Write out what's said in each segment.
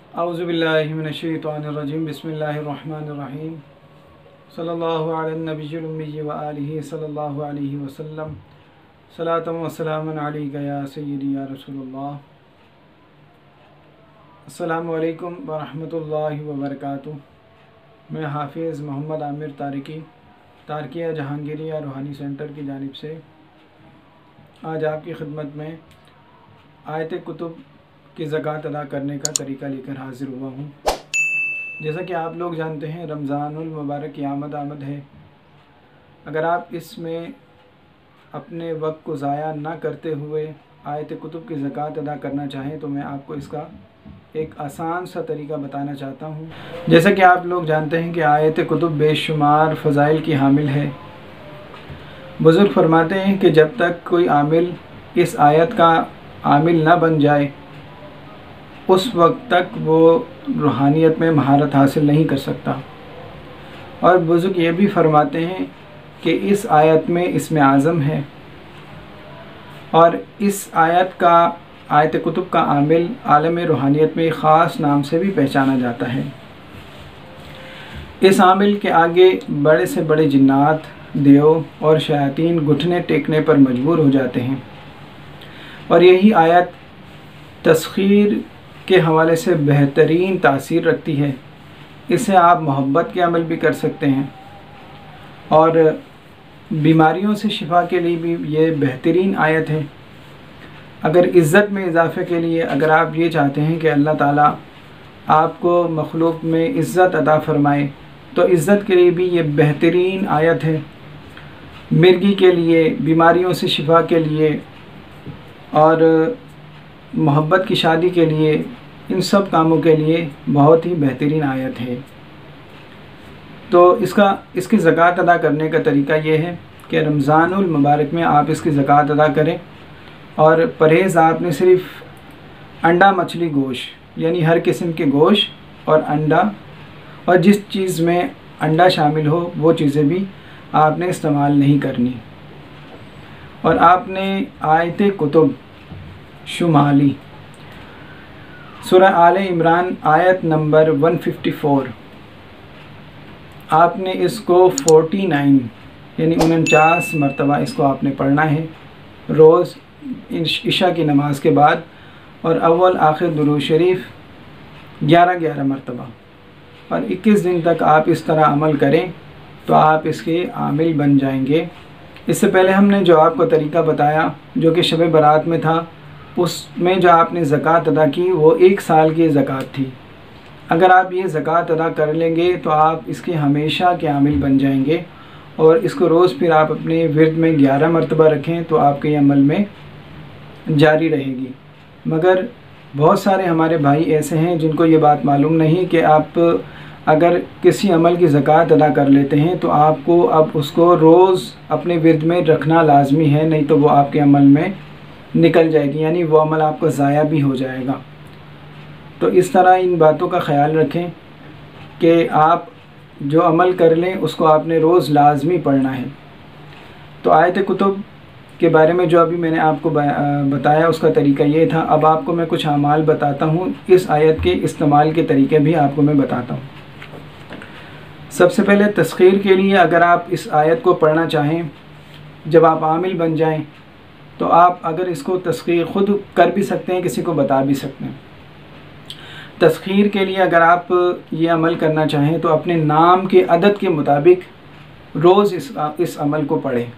औज़ुबिल्लाहि मिनश्शैतानिर्रजीम बिस्मिल्लाहिर्रहमानिर्रहीम सल्लल्लाहु अला नबिय्यिल उम्मी व आलिहि सल्लल्लाहु अलैहि वसल्लम सलातम व सलामुन अलैका या सय्यदी या रसूलल्लाह। अस्सलामु अलैकुम व रहमतुल्लाहि व बरकातुहू। मैं हाफिज़ मोहम्मद आमिर तारकिया जहांगीरिया रूहानी सेंटर की जानिब से आज आपकी खिदमत में आयत कुतुब की ज़कात अदा करने का तरीका लेकर हाज़िर हुआ हूँ। जैसा कि आप लोग जानते हैं, रमज़ानुल मुबारक की आमद है। अगर आप इसमें अपने वक्त को ज़ाया ना करते हुए आयत कुतुब की ज़कात अदा करना चाहें तो मैं आपको इसका एक आसान सा तरीका बताना चाहता हूँ। जैसा कि आप लोग जानते हैं कि आयत कुतुब बेशुमार फ़ज़ाइल की हामिल है। बुज़ुर्ग फरमाते हैं कि जब तक कोई आमिल इस आयत का आमिल ना बन जाए उस वक्त तक वो रूहानियत में महारत हासिल नहीं कर सकता। और बुज़ुर्ग ये भी फरमाते हैं कि इस आयत में इसमें आज़म है और इस आयत कुतुब का आमिल आलम रूहानियत में ख़ास नाम से भी पहचाना जाता है। इस आमिल के आगे बड़े से बड़े जिन्नात, देव और शयातीन घुटने टेकने पर मजबूर हो जाते हैं। और यही आयत तस्खीर के हवाले से बेहतरीन तासीर रखती है। इससे आप मोहब्बत के अमल भी कर सकते हैं और बीमारियों से शिफा के लिए भी ये बेहतरीन आयत है। अगर इज़्ज़त में इजाफ़े के लिए अगर आप ये चाहते हैं कि अल्लाह ताला आपको मखलूक में इज़्ज़त अता फ़रमाए तो इज़्ज़त के लिए भी ये बेहतरीन आयत है। मिर्गी के लिए, बीमारियों से शिफा के लिए और मोहब्बत की शादी के लिए, इन सब कामों के लिए बहुत ही बेहतरीन आयत है। तो इसकी ज़कात अदा करने का तरीका ये है कि रमज़ानुल मुबारक में आप इसकी ज़कात अदा करें और परहेज़ आपने सिर्फ़ अंडा, मछली, गोश्त यानी हर किस्म के गोश्त और अंडा और जिस चीज़ में अंडा शामिल हो वो चीज़ें भी आपने इस्तेमाल नहीं करनी। और आपने आयत कुतुब शुमाली सूरह आले इमरान आयत नंबर 154 आपने इसको 49 यानी 49 मरतबा इसको आपने पढ़ना है रोज़ इशा की नमाज के बाद, और अव्वल आखिर दुरूद शरीफ 11 मरतबा, और 21 दिन तक आप इस तरह अमल करें तो आप इसके आमिल बन जाएंगे। इससे पहले हमने जो आपको तरीका बताया जो कि शब बारात में था, उसमें जो आपने ज़कात अदा की वो 1 साल की ज़कात थी। अगर आप ये ज़कात अदा कर लेंगे तो आप इसके हमेशा के आमिल बन जाएंगे और इसको रोज़ फिर आप अपने विर्द में 11 मरतबा रखें तो आपके अमल में जारी रहेगी। मगर बहुत सारे हमारे भाई ऐसे हैं जिनको ये बात मालूम नहीं कि आप अगर किसी अमल की ज़कात अदा कर लेते हैं तो आपको अब उसको रोज़ अपने विर्द में रखना लाजमी है, नहीं तो वो आपके अमल में निकल जाएगी, यानी वो अमल आपका ज़ाया भी हो जाएगा। तो इस तरह इन बातों का ख़याल रखें कि आप जो अमल कर लें उसको आपने रोज़ लाजमी पढ़ना है। तो आयत कुतुब के बारे में जो अभी मैंने आपको बताया उसका तरीका ये था। अब आपको मैं कुछ अमाल बताता हूँ, इस आयत के इस्तेमाल के तरीके भी आपको मैं बताता हूँ। सबसे पहले तस्खीर के लिए अगर आप इस आयत को पढ़ना चाहें, जब आप आमिल बन जाएं तो आप अगर इसको तस्खीर ख़ुद कर भी सकते हैं, किसी को बता भी सकते हैं। तस्खीर के लिए अगर आप ये अमल करना चाहें तो अपने नाम के अदद के मुताबिक रोज़ इस अमल को पढ़ें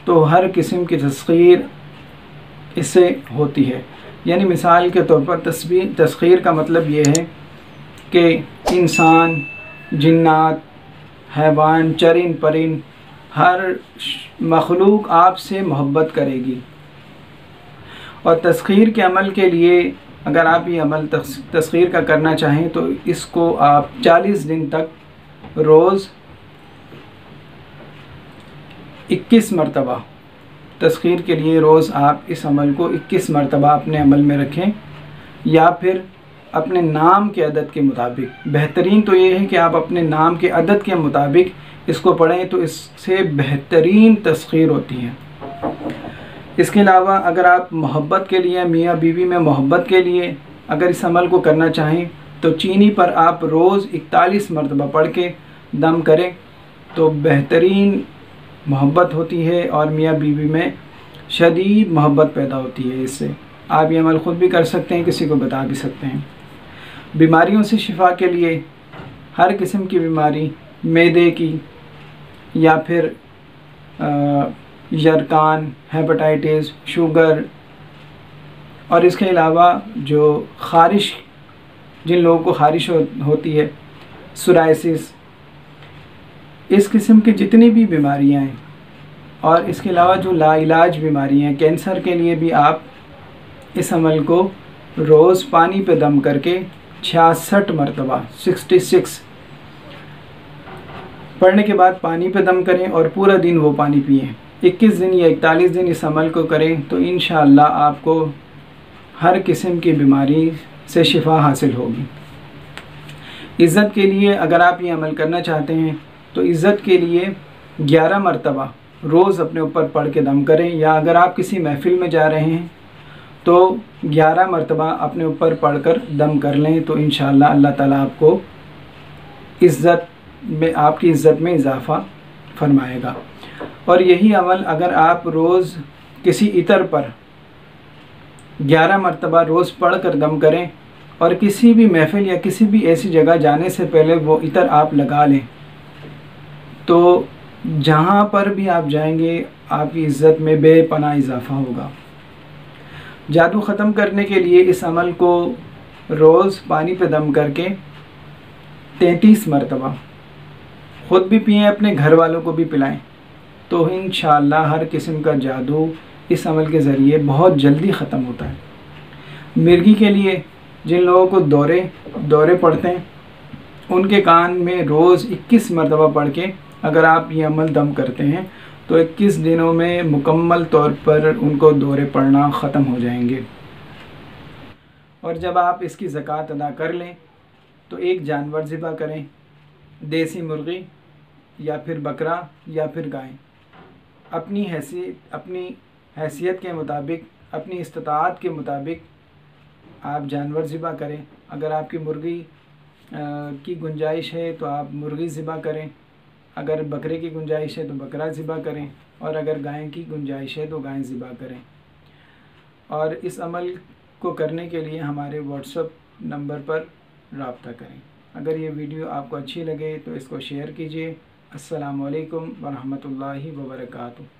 तो हर किस्म की तस्खीर इससे होती है। यानी मिसाल के तौर पर तस्खीर का मतलब ये है कि इंसान, जिन्नात, हैवान, चरिन परिन, हर मखलूक आपसे मोहब्बत करेगी। और तस्खीर के अमल के लिए अगर आप ये अमल तस्खीर का करना चाहें तो इसको आप 40 दिन तक रोज़ 21 मरतबा, तस्खीर के लिए रोज़ आप इस अमल को 21 मरतबा अपने अमल में रखें या फिर अपने नाम के अदद के मुताबिक। बेहतरीन तो ये है कि आप अपने नाम के अदद के मुताबिक इसको पढ़ें तो इससे बेहतरीन तस्खीर होती है। इसके अलावा अगर आप मोहब्बत के लिए, मियाँ बीवी में मोहब्बत के लिए अगर इस अमल को करना चाहें तो चीनी पर आप रोज़ 41 मरतबा पढ़ के दम करें तो बेहतरीन मोहब्बत होती है और मियाँ बीवी में शदीद मोहब्बत पैदा होती है। इससे आप ये अमल ख़ुद भी कर सकते हैं, किसी को बता भी सकते हैं। बीमारियों से शिफा के लिए हर किस्म की बीमारी, मैदे की या फिर यरकान, हेपेटाइटिस, शुगर और इसके अलावा जो ख़ारिश, जिन लोगों को ख़ारिश होती है, सोराइसिस, इस किस्म की जितनी भी बीमारियां हैं और इसके अलावा जो लाइलाज बीमारियां हैं, कैंसर के लिए भी आप इस अमल को रोज़ पानी पे दम करके 66 मरतबा 66 पढ़ने के बाद पानी पे दम करें और पूरा दिन वो पानी पिएं। 21 दिन या 41 दिन इस अमल को करें तो इंशाअल्लाह आपको हर किस्म की बीमारी से शिफा हासिल होगी। इज़्ज़त के लिए अगर आप ये अमल करना चाहते हैं तो इज़्ज़त के लिए 11 मरतबा रोज़ अपने ऊपर पढ़ के दम करें, या अगर आप किसी महफ़िल में जा रहे हैं तो 11 मरतबा अपने ऊपर पढ़ कर दम कर लें तो इंशाअल्लाह अल्लाह ताला आपको आपकी इज़्ज़त में इजाफ़ा फरमाएगा। और यही अमल अगर आप रोज़ किसी इतर पर 11 मरतबा रोज़ पढ़ कर दम करें और किसी भी महफ़िल या किसी भी ऐसी जगह जाने से पहले वो इतर आप लगा लें तो जहाँ पर भी आप जाएंगे आपकी इज़्ज़त में बेपनाह इजाफ़ा होगा। जादू ख़त्म करने के लिए इस अमल को रोज़ पानी पे दम करके 33 मरतबा ख़ुद भी पिएं, अपने घर वालों को भी पिलाएं तो इंशाअल्लाह हर किस्म का जादू इस अमल के ज़रिए बहुत जल्दी ख़त्म होता है। मिर्गी के लिए जिन लोगों को दौरे पड़ते हैं उनके कान में रोज़ 21 मरतबा पढ़ के अगर आप ये अमल दम करते हैं तो 21 दिनों में मुकम्मल तौर पर उनको दौरे पड़ना ख़त्म हो जाएंगे। और जब आप इसकी ज़कात अदा कर लें तो एक जानवर ज़िबा करें, देसी मुर्गी या फिर बकरा या फिर गाय, अपनी हैसियत के मुताबिक, अपनी इस्तिताअत के मुताबिक आप जानवर ज़िबा करें। अगर आपकी मुर्गी की गुंजाइश है तो आप मुर्गी ज़िबा करें, अगर बकरे की गुंजाइश है तो बकरा ज़िबा करें, और अगर गाय की गुंजाइश है तो गाय ज़िबा करें। और इस अमल को करने के लिए हमारे व्हाट्सएप नंबर पर राब्ता करें। अगर ये वीडियो आपको अच्छी लगे तो इसको शेयर कीजिए। अस्सलामु अलैकुम व रहमतुल्लाहि व बरकातुहू।